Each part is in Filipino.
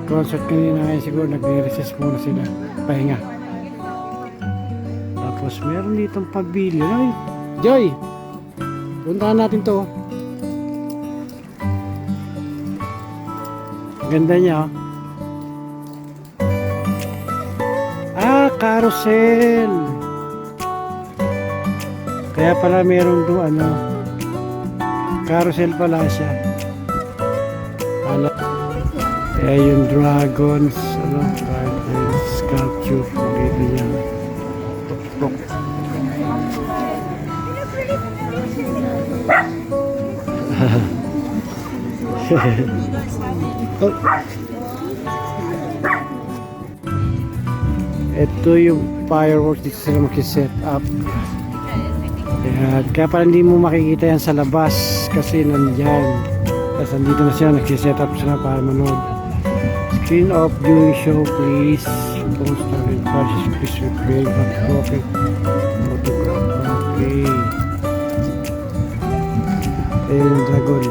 concert kanina ngayon siguro nagre-recess muna sila. Pahinga. Tapos meron ditong pavilion. Ay, Joy! Puntahan natin to. Ganda niya, oh. Ah, carousel. Kaya pala meron doon ano. Carousel pala siya. Ano? Kaya yung dragons, ano, sculpture dito niya. Tok. Oh. Ito yung fireworks dito sila makiset up. Kaya pala hindi mo makikita yan sa labas kasi nandyan. Tapos nandito na siya, nagsiset up sila para manood. Screen off during show please. Post and purchase please refrain from talking. Photograph. Okay. Ayun yung dragon.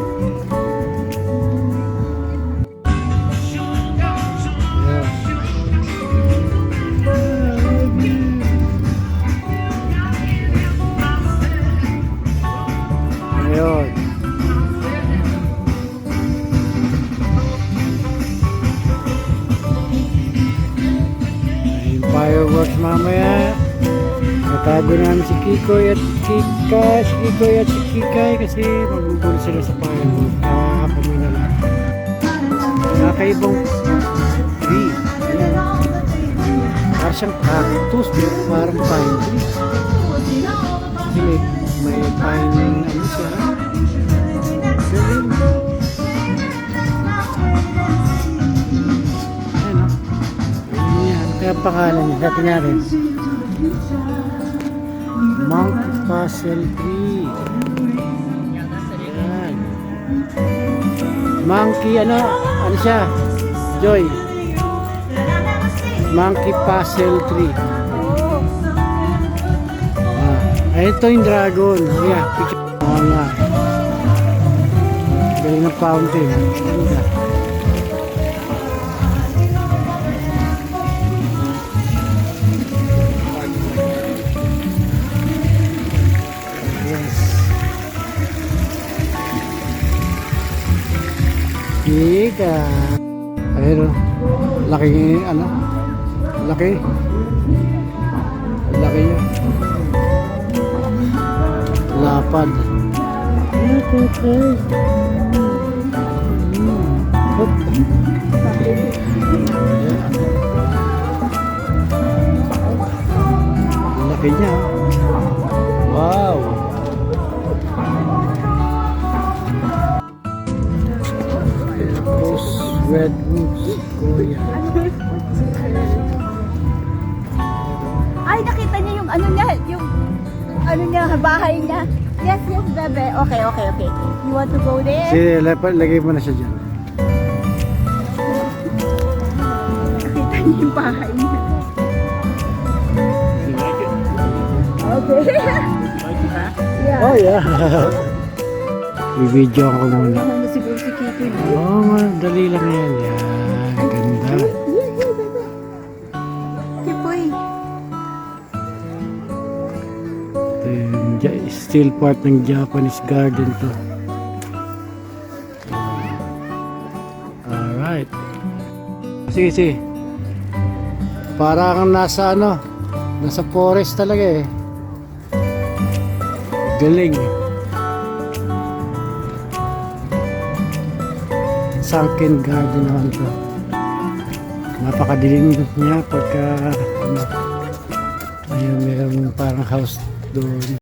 Ayun. Ayun, fireworks mamaya. Natago namin si Kikoy at Kika, si Kikoy at si Kikay kasi magugulo sila sa fireworks. Kami na lang. Nakaibang tree. Ayan. Parang siyang cactus, parang pine tree. Kasi may pine ano siya. Galing. Ayan o. Ayan. Kaya pangalan niya. Dati nga rin. Monkey Puzzle Tree. Ayan. Monkey ano? Ano siya? Joy. Monkey Puzzle Tree. Ito yung dragon. Yeah, picture. Oo nga. Galing ng fountain. Ganda. Yes. Kika. Ayun. Laki ano? Laki. Laki niya. Lapad. Laki niya. Wow. Rose redwoods. Korea. Ay, nakita niya yung ano niya, bahay niya. Yes, bebe. Okay. You want to go there? Sige, lagay mo na siya dyan. Nakita niya yung bahay niya. Okay. Yeah. Oh, yeah. I-video ko muna. Ano siguro si Kiki? Oo nga, dali lang yan. Yan, ganda. Kipoy. Ito yung still part ng Japanese garden to. Alright. Sige. Para kang nasa ano, nasa forest talaga eh. Galing. Sunken garden naman to. Napakadilim niya pagka ano, ayun, mayroong parang house doon.